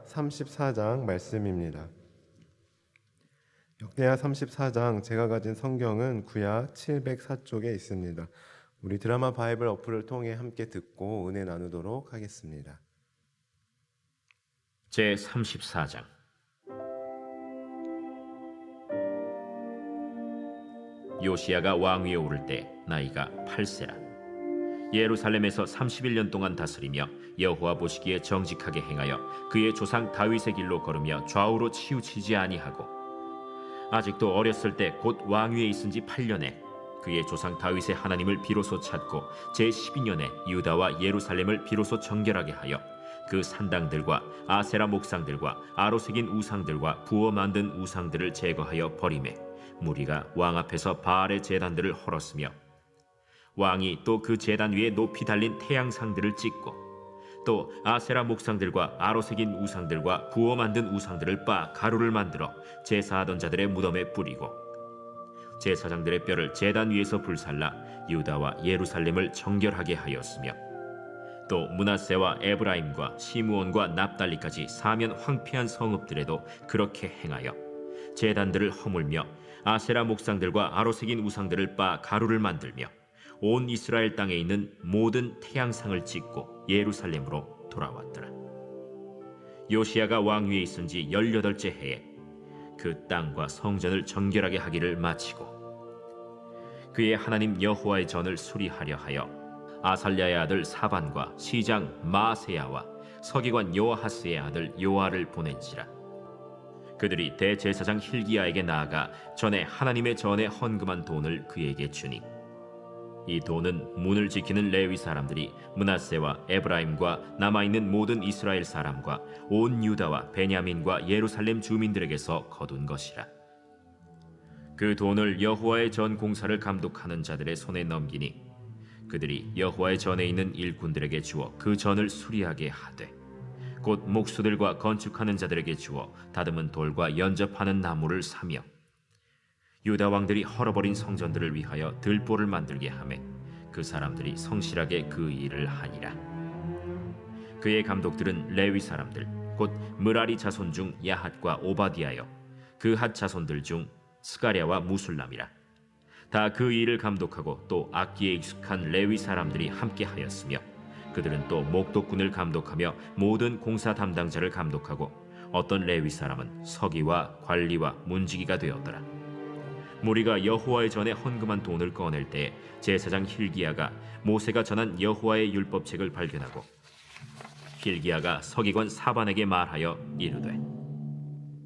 34장 말씀입니다. 역대하 34장, 제가 가진 성경은 구약 704쪽에 있습니다. 우리 드라마 바이블 어플을 통해 함께 듣고 은혜 나누도록 하겠습니다. 제34장. 요시야가 왕위에 오를 때 나이가 8세라. 예루살렘에서 31년 동안 다스리며 여호와 보시기에 정직하게 행하여 그의 조상 다윗의 길로 걸으며 좌우로 치우치지 아니하고, 아직도 어렸을 때 곧 왕위에 있은 지 8년에 그의 조상 다윗의 하나님을 비로소 찾고 제12년에 유다와 예루살렘을 비로소 정결하게 하여 그 산당들과 아세라 목상들과 아로 새긴 우상들과 부어 만든 우상들을 제거하여 버리매 무리가 왕 앞에서 바알의 제단들을 헐었으며, 왕이 또 그 제단 위에 높이 달린 태양상들을 찍고 또 아세라 목상들과 아로 새긴 우상들과 부어 만든 우상들을 빻아 가루를 만들어 제사하던 자들의 무덤에 뿌리고, 제사장들의 뼈를 제단 위에서 불살라 유다와 예루살렘을 정결하게 하였으며, 또 므낫세와 에브라임과 시므온과 납달리까지 사면 황폐한 성읍들에도 그렇게 행하여 제단들을 허물며 아세라 목상들과 아로 새긴 우상들을 빻아 가루를 만들며 온 이스라엘 땅에 있는 모든 태양상을 찍고 예루살렘으로 돌아왔더라. 요시야가 왕위에 있은 지 18째 해에 그 땅과 성전을 정결하게 하기를 마치고, 그의 하나님 여호와의 전을 수리하려 하여 아살랴의 아들 사반과 시장 마세야와 서기관 요아하스의 아들 요아를 보낸지라. 그들이 대제사장 힐기야에게 나아가 전에 하나님의 전에 헌금한 돈을 그에게 주니, 이 돈은 문을 지키는 레위 사람들이 므낫세와 에브라임과 남아있는 모든 이스라엘 사람과 온 유다와 베냐민과 예루살렘 주민들에게서 거둔 것이라. 그 돈을 여호와의 전 공사를 감독하는 자들의 손에 넘기니 그들이 여호와의 전에 있는 일꾼들에게 주어 그 전을 수리하게 하되, 곧 목수들과 건축하는 자들에게 주어 다듬은 돌과 연접하는 나무를 사며, 유다 왕들이 헐어버린 성전들을 위하여 들보를 만들게 하매 그 사람들이 성실하게 그 일을 하니라. 그의 감독들은 레위 사람들 곧 므라리 자손 중 야핫과 오바디아여, 그 핫 자손들 중 스가랴와 무술람이라. 다 그 일을 감독하고 또 악기에 익숙한 레위 사람들이 함께 하였으며, 그들은 또 목독군을 감독하며 모든 공사 담당자를 감독하고 어떤 레위 사람은 서기와 관리와 문지기가 되었더라. 무리가 여호와의 전에 헌금한 돈을 꺼낼 때 제사장 힐기야가 모세가 전한 여호와의 율법책을 발견하고, 힐기야가 서기관 사반에게 말하여 이르되,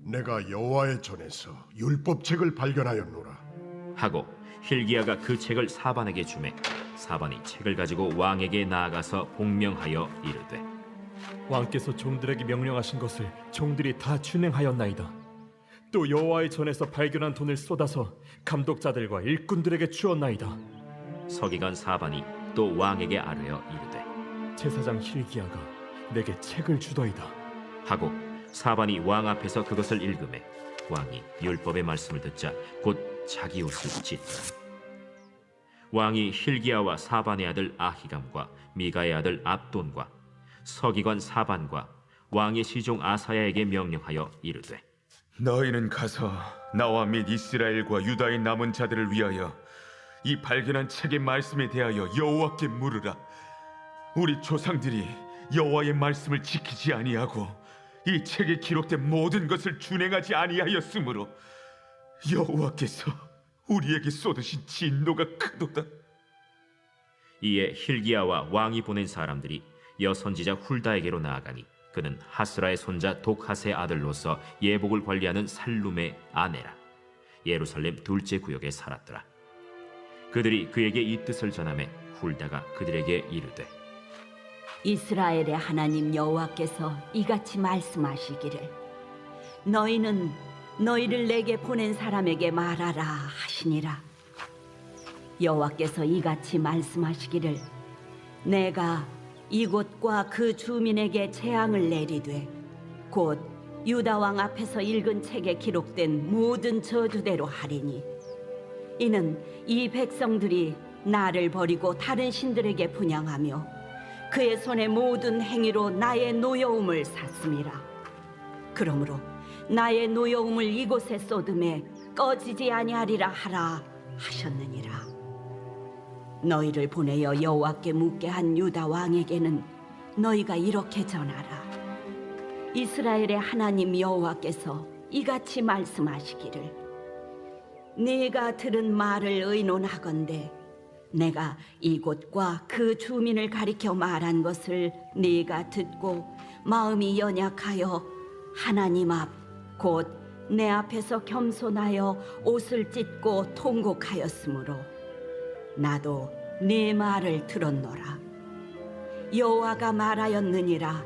내가 여호와의 전에서 율법책을 발견하였노라. 하고 힐기야가 그 책을 사반에게 주매 사반이 책을 가지고 왕에게 나아가서 복명하여 이르되, 왕께서 종들에게 명령하신 것을 종들이 다 준행하였나이다. 또 여호와의 전에서 발견한 돈을 쏟아서 감독자들과 일꾼들에게 주었나이다. 서기관 사반이 또 왕에게 아뢰어 이르되, 제사장 힐기야가 내게 책을 주더이다. 하고 사반이 왕 앞에서 그것을 읽으매 왕이 율법의 말씀을 듣자 곧 자기 옷을 찢더라. 왕이 힐기야와 사반의 아들 아히감과 미가의 아들 압돈과 서기관 사반과 왕의 시종 아사야에게 명령하여 이르되, 너희는 가서 나와 및 이스라엘과 유다의 남은 자들을 위하여 이 발견한 책의 말씀에 대하여 여호와께 물으라. 우리 조상들이 여호와의 말씀을 지키지 아니하고 이 책에 기록된 모든 것을 준행하지 아니하였으므로 여호와께서 우리에게 쏟으신 진노가 크도다. 이에 힐기야와 왕이 보낸 사람들이 여선지자 훌다에게로 나아가니 그는 하스라의 손자 독핫의 아들로서 예복을 관리하는 살룸의 아내라. 예루살렘 둘째 구역에 살았더라. 그들이 그에게 이 뜻을 전하매 훌다가 그들에게 이르되, 이스라엘의 하나님 여호와께서 이같이 말씀하시기를, 너희는 너희를 내게 보낸 사람에게 말하라 하시니라. 여호와께서 이같이 말씀하시기를, 내가 이곳과 그 주민에게 재앙을 내리되 곧 유다 왕 앞에서 읽은 책에 기록된 모든 저주대로 하리니, 이는 이 백성들이 나를 버리고 다른 신들에게 분향하며 그의 손의 모든 행위로 나의 노여움을 샀음이라. 그러므로 나의 노여움을 이곳에 쏟음에 꺼지지 아니하리라 하라 하셨느니라. 너희를 보내어 여호와께 묻게 한 유다 왕에게는 너희가 이렇게 전하라. 이스라엘의 하나님 여호와께서 이같이 말씀하시기를 네가 들은 말을 의논하건대 내가 이곳과 그 주민을 가리켜 말한 것을 네가 듣고 마음이 연약하여 하나님 앞 곧 내 앞에서 겸손하여 옷을 찢고 통곡하였으므로 나도 네 말을 들었노라. 여호와가 말하였느니라.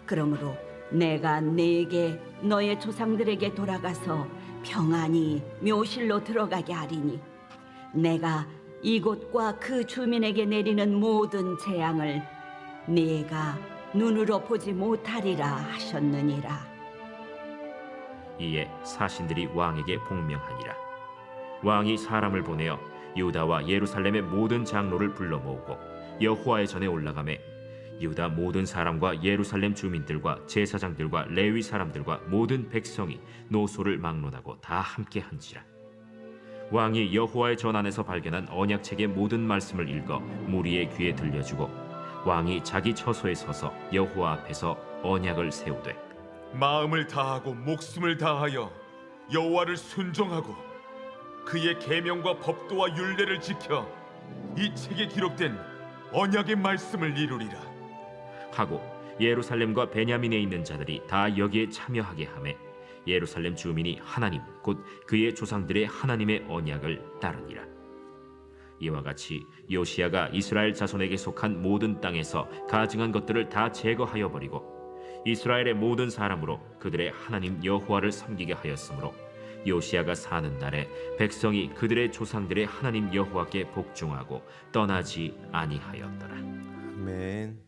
그러므로 내가 네게 너의 조상들에게 돌아가서 평안히 묘실로 들어가게 하리니 내가 이곳과 그 주민에게 내리는 모든 재앙을 네가 눈으로 보지 못하리라 하셨느니라. 이에 사신들이 왕에게 복명하니라. 왕이 사람을 보내어 유다와 예루살렘의 모든 장로를 불러 모으고 여호와의 전에 올라가매 유다 모든 사람과 예루살렘 주민들과 제사장들과 레위 사람들과 모든 백성이 노소를 막론하고 다 함께 한지라. 왕이 여호와의 전 안에서 발견한 언약책의 모든 말씀을 읽어 무리의 귀에 들려주고 왕이 자기 처소에 서서 여호와 앞에서 언약을 세우되 마음을 다하고 목숨을 다하여 여호와를 순종하고 그의 계명과 법도와 율례를 지켜 이 책에 기록된 언약의 말씀을 이루리라 하고 예루살렘과 베냐민에 있는 자들이 다 여기에 참여하게 하매 예루살렘 주민이 하나님 곧 그의 조상들의 하나님의 언약을 따르니라. 이와 같이 요시야가 이스라엘 자손에게 속한 모든 땅에서 가증한 것들을 다 제거하여 버리고 이스라엘의 모든 사람으로 그들의 하나님 여호와를 섬기게 하였으므로 요시야가 사는 날에 백성이 그들의 조상들의 하나님 여호와께 복종하고 떠나지 아니하였더라. 아멘.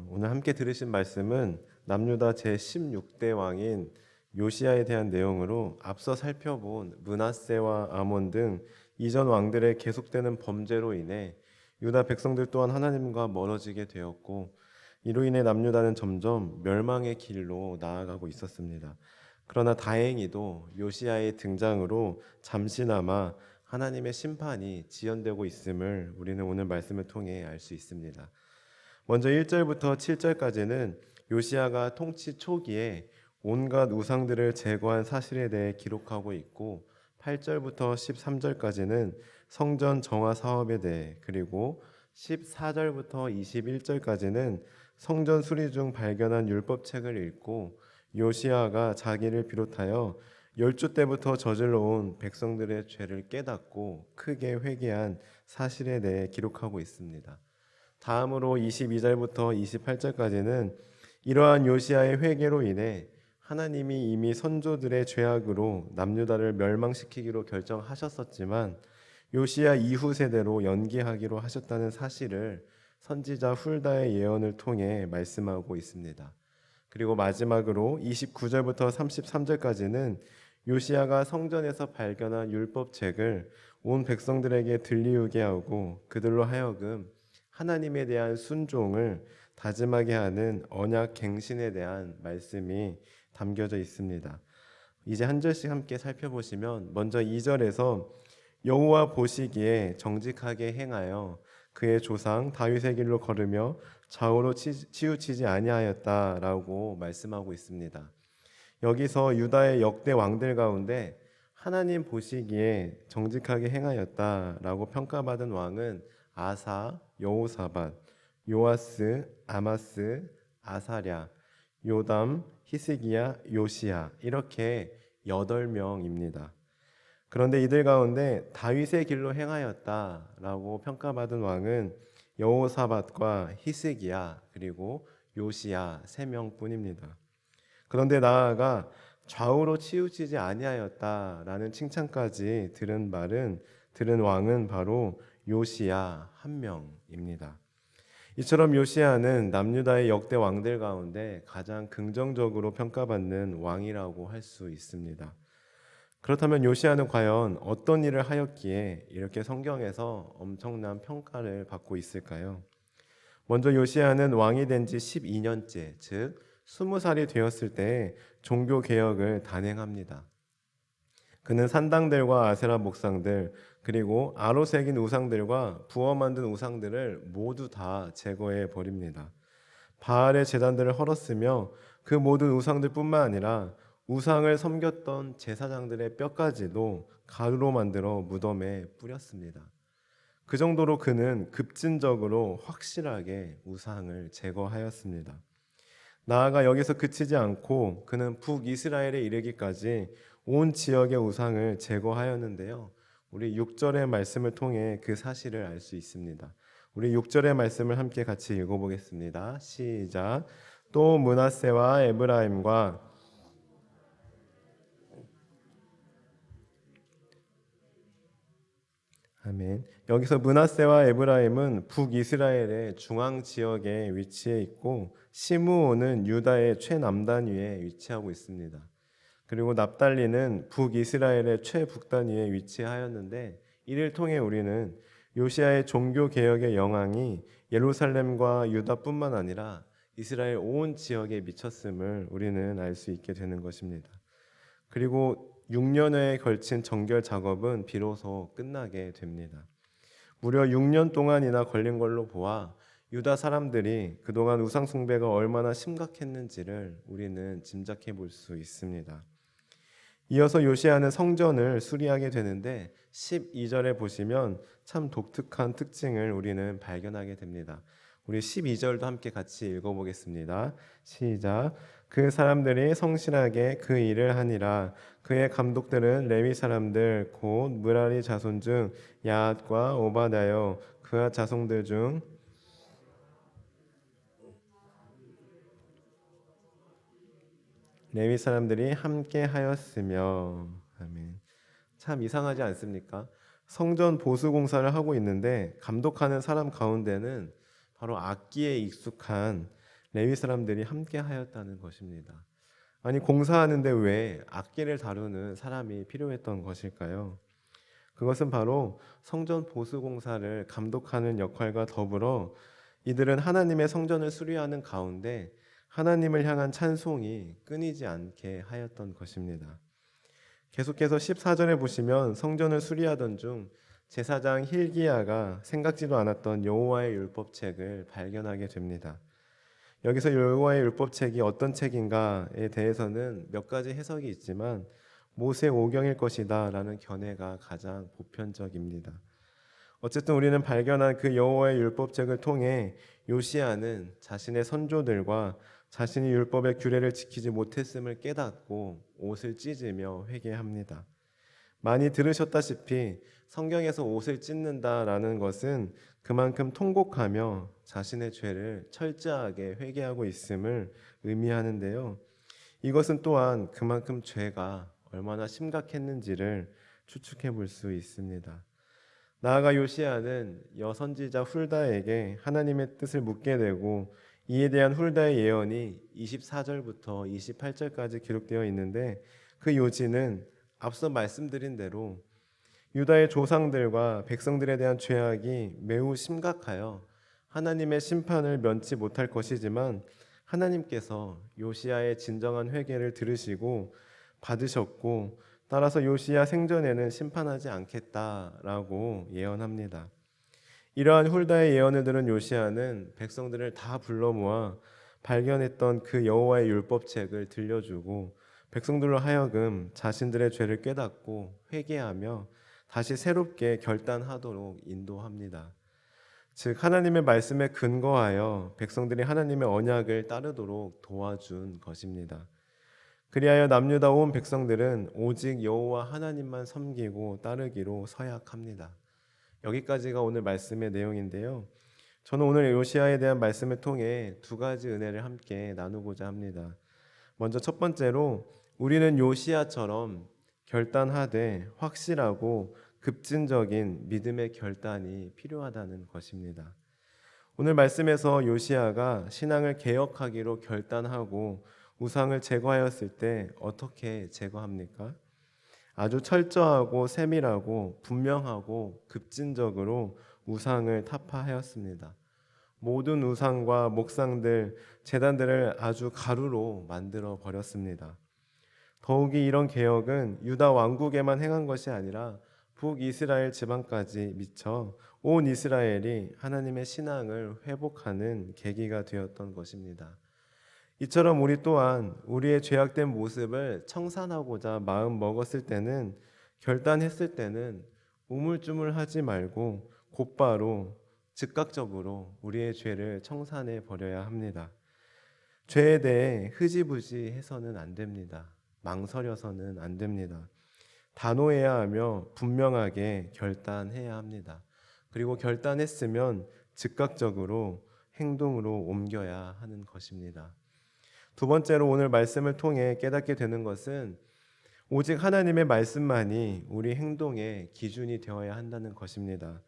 오늘 함께 들으신 말씀은 남유다 제16대 왕인 요시야에 대한 내용으로 앞서 살펴본 므낫세와 아몬 등 이전 왕들의 계속되는 범죄로 인해 유다 백성들 또한 하나님과 멀어지게 되었고 이로 인해 남유다는 점점 멸망의 길로 나아가고 있었습니다. 그러나 다행히도 요시야의 등장으로 잠시나마 하나님의 심판이 지연되고 있음을 우리는 오늘 말씀을 통해 알 수 있습니다. 먼저 1절부터 7절까지는 요시야가 통치 초기에 온갖 우상들을 제거한 사실에 대해 기록하고 있고 8절부터 13절까지는 성전 정화 사업에 대해 그리고 14절부터 21절까지는 성전 수리 중 발견한 율법책을 읽고 요시야가 자기를 비롯하여 10주 때부터 저질러 온 백성들의 죄를 깨닫고 크게 회개한 사실에 대해 기록하고 있습니다. 다음으로 22절부터 28절까지는 이러한 요시야의 회개로 인해 하나님이 이미 선조들의 죄악으로 남유다를 멸망시키기로 결정하셨었지만 요시야 이후 세대로 연기하기로 하셨다는 사실을 선지자 훌다의 예언을 통해 말씀하고 있습니다. 그리고 마지막으로 29절부터 33절까지는 요시야가 성전에서 발견한 율법책을 온 백성들에게 들리우게 하고 그들로 하여금 하나님에 대한 순종을 다짐하게 하는 언약 갱신에 대한 말씀이 담겨져 있습니다. 이제 한 절씩 함께 살펴보시면 먼저 2절에서 여호와 보시기에 정직하게 행하여 그의 조상 다윗의 길로 걸으며 좌우로 치우치지 아니하였다라고 말씀하고 있습니다. 여기서 유다의 역대 왕들 가운데 하나님 보시기에 정직하게 행하였다라고 평가받은 왕은 아사, 여호사밧, 요아스, 아마스, 아사랴, 요담, 히스기야, 요시야 이렇게 8명입니다. 그런데 이들 가운데 다윗의 길로 행하였다라고 평가받은 왕은 여호사밧과 히스기야 그리고 요시야 3명뿐입니다. 그런데 나아가 좌우로 치우치지 아니하였다라는 칭찬까지 들은 왕은 바로 요시야 1명입니다. 이처럼 요시야는 남유다의 역대 왕들 가운데 가장 긍정적으로 평가받는 왕이라고 할 수 있습니다. 그렇다면 요시야는 과연 어떤 일을 하였기에 이렇게 성경에서 엄청난 평가를 받고 있을까요? 먼저 요시야는 왕이 된 지 12년째, 즉 20살이 되었을 때 종교 개혁을 단행합니다. 그는 산당들과 아세라 목상들, 그리고 아로 새긴 우상들과 부어 만든 우상들을 모두 다 제거해 버립니다. 바알의 제단들을 헐었으며 그 모든 우상들뿐만 아니라 우상을 섬겼던 제사장들의 뼈까지도 가루로 만들어 무덤에 뿌렸습니다. 그 정도로 그는 급진적으로 확실하게 우상을 제거하였습니다. 나아가 여기서 그치지 않고 그는 북이스라엘에 이르기까지 온 지역의 우상을 제거하였는데요. 우리 6절의 말씀을 통해 그 사실을 알 수 있습니다. 우리 6절의 말씀을 함께 같이 읽어보겠습니다. 시작. 또 므낫세와 에브라임과 아멘. 여기서 므낫세와 에브라임은 북이스라엘의 중앙 지역에 위치해 있고 시므온은 유다의 최남단 위에 위치하고 있습니다. 그리고 납달리는 북이스라엘의 최북단 위에 위치하였는데 이를 통해 우리는 요시아의 종교 개혁의 영향이 예루살렘과 유다뿐만 아니라 이스라엘 온 지역에 미쳤음을 우리는 알 수 있게 되는 것입니다. 그리고 6년여에 걸친 정결 작업은 비로소 끝나게 됩니다. 무려 6년 동안이나 걸린 걸로 보아 유다 사람들이 그동안 우상 숭배가 얼마나 심각했는지를 우리는 짐작해 볼 수 있습니다. 이어서 요시아는 성전을 수리하게 되는데 12절에 보시면 참 독특한 특징을 우리는 발견하게 됩니다. 우리 12절도 함께 같이 읽어보겠습니다. 시작. 그 사람들이 성실하게 그 일을 하니라. 그의 감독들은 레위 사람들 곧 므라리 자손 중 야앗과 오바다여 그와 자손들 중 레위 사람들이 함께 하였으며. 아멘. 참 이상하지 않습니까? 성전 보수 공사를 하고 있는데 감독하는 사람 가운데는 바로 악기에 익숙한 레위 사람들이 함께 하였다는 것입니다. 아니 공사하는데 왜 악기를 다루는 사람이 필요했던 것일까요? 그것은 바로 성전 보수 공사를 감독하는 역할과 더불어 이들은 하나님의 성전을 수리하는 가운데 하나님을 향한 찬송이 끊이지 않게 하였던 것입니다. 계속해서 14절에 보시면 성전을 수리하던 중 제사장 힐기야가 생각지도 않았던 여호와의 율법책을 발견하게 됩니다. 여기서 여호와의 율법책이 어떤 책인가에 대해서는 몇 가지 해석이 있지만 모세 오경일 것이다 라는 견해가 가장 보편적입니다. 어쨌든 우리는 발견한 그 여호와의 율법책을 통해 요시야는 자신의 선조들과 자신이 율법의 규례를 지키지 못했음을 깨닫고 옷을 찢으며 회개합니다. 많이 들으셨다시피 성경에서 옷을 찢는다라는 것은 그만큼 통곡하며 자신의 죄를 철저하게 회개하고 있음을 의미하는데요. 이것은 또한 그만큼 죄가 얼마나 심각했는지를 추측해 볼 수 있습니다. 나아가 요시야는 여선지자 훌다에게 하나님의 뜻을 묻게 되고 이에 대한 훌다의 예언이 24절부터 28절까지 기록되어 있는데 그 요지는 앞서 말씀드린 대로 유다의 조상들과 백성들에 대한 죄악이 매우 심각하여 하나님의 심판을 면치 못할 것이지만 하나님께서 요시야의 진정한 회개를 들으시고 받으셨고 따라서 요시야 생전에는 심판하지 않겠다라고 예언합니다. 이러한 훌다의 예언을 들은 요시야는 백성들을 다 불러 모아 발견했던 그 여호와의 율법책을 들려주고 백성들로 하여금 자신들의 죄를 깨닫고 회개하며 다시 새롭게 결단하도록 인도합니다. 즉 하나님의 말씀에 근거하여 백성들이 하나님의 언약을 따르도록 도와준 것입니다. 그리하여 남유다 온 백성들은 오직 여호와 하나님만 섬기고 따르기로 서약합니다. 여기까지가 오늘 말씀의 내용인데요. 저는 오늘 요시야에 대한 말씀을 통해 두 가지 은혜를 함께 나누고자 합니다. 먼저 첫 번째로 우리는 요시야처럼 결단하되 확실하고 급진적인 믿음의 결단이 필요하다는 것입니다. 오늘 말씀에서 요시야가 신앙을 개혁하기로 결단하고 우상을 제거하였을 때 어떻게 제거합니까? 아주 철저하고 세밀하고 분명하고 급진적으로 우상을 타파하였습니다. 모든 우상과 목상들, 제단들을 아주 가루로 만들어 버렸습니다. 더욱이 이런 개혁은 유다 왕국에만 행한 것이 아니라 북이스라엘 지방까지 미쳐 온 이스라엘이 하나님의 신앙을 회복하는 계기가 되었던 것입니다. 이처럼 우리 또한 우리의 죄악된 모습을 청산하고자 마음 먹었을 때는, 결단했을 때는 우물쭈물하지 말고 곧바로 즉각적으로 우리의 죄를 청산해 버려야 합니다. 죄에 대해 흐지부지 해서는 안 됩니다. 망설여서는 안 됩니다. 단호해야 하며 분명하게 결단해야 합니다. 그리고 결단했으면 즉각적으로 행동으로 옮겨야 하는 것입니다. 두 번째로 오늘 말씀을 통해 깨닫게 되는 것은 오직 하나님의 말씀만이 우리 행동의 기준이 되어야 한다는 것입니다.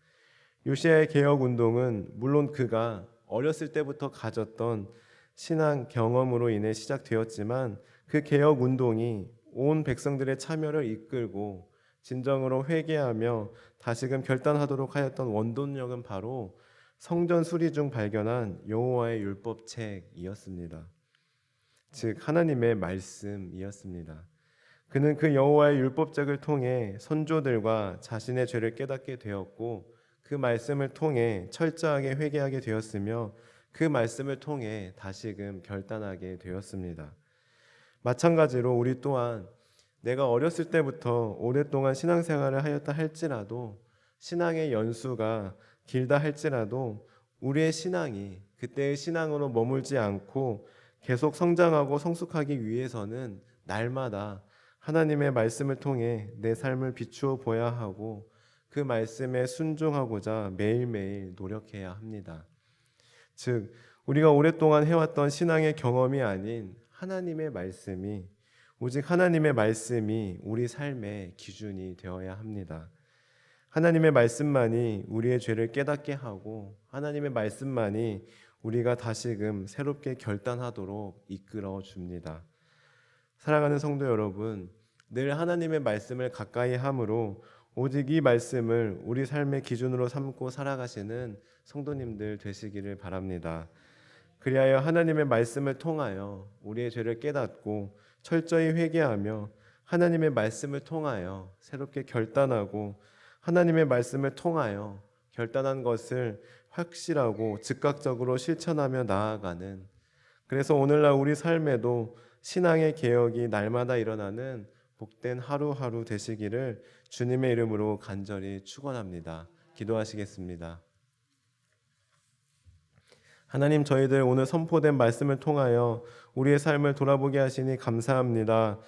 요시야의 개혁 운동은 물론 그가 어렸을 때부터 가졌던 신앙 경험으로 인해 시작되었지만, 그 개혁 운동이 온 백성들의 참여를 이끌고 진정으로 회개하며 다시금 결단하도록 하였던 원동력은 바로 성전 수리 중 발견한 여호와의 율법책이었습니다. 즉 하나님의 말씀이었습니다. 그는 그 여호와의 율법책을 통해 선조들과 자신의 죄를 깨닫게 되었고, 그 말씀을 통해 철저하게 회개하게 되었으며, 그 말씀을 통해 다시금 결단하게 되었습니다. 마찬가지로 우리 또한 내가 어렸을 때부터 오랫동안 신앙생활을 하였다 할지라도, 신앙의 연수가 길다 할지라도 우리의 신앙이 그때의 신앙으로 머물지 않고 계속 성장하고 성숙하기 위해서는 날마다 하나님의 말씀을 통해 내 삶을 비추어 보아야 하고, 그 말씀에 순종하고자 매일매일 노력해야 합니다. 즉 우리가 오랫동안 해왔던 신앙의 경험이 아닌 하나님의 말씀이, 오직 하나님의 말씀이 우리 삶의 기준이 되어야 합니다. 하나님의 말씀만이 우리의 죄를 깨닫게 하고, 하나님의 말씀만이 우리가 다시금 새롭게 결단하도록 이끌어 줍니다. 사랑하는 성도 여러분, 늘 하나님의 말씀을 가까이 함으로 오직 이 말씀을 우리 삶의 기준으로 삼고 살아가시는 성도님들 되시기를 바랍니다. 그리하여 하나님의 말씀을 통하여 우리의 죄를 깨닫고 철저히 회개하며, 하나님의 말씀을 통하여 새롭게 결단하고, 하나님의 말씀을 통하여 결단한 것을 확실하고 즉각적으로 실천하며 나아가는, 그래서 오늘날 우리 삶에도 신앙의 개혁이 날마다 일어나는 복된 하루하루 되시기를 주님의 이름으로 간절히 축원합니다. 기도하시겠습니다. 하나님, 저희들 오늘 선포된 말씀을 통하여 우리의 삶을 돌아보게 하시니 감사합니다.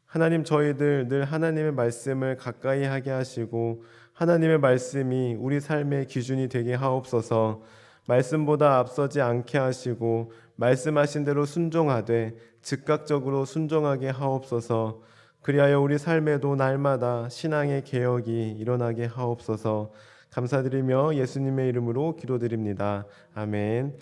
하나님, 저희들 늘 하나님의 말씀을 가까이 하게 하시고 하나님의 말씀이 우리 삶의 기준이 되게 하옵소서. 말씀보다 앞서지 않게 하시고 말씀하신 대로 순종하되 즉각적으로 순종하게 하옵소서. 그리하여 우리 삶에도 날마다 신앙의 개혁이 일어나게 하옵소서. 감사드리며 예수님의 이름으로 기도드립니다. 아멘.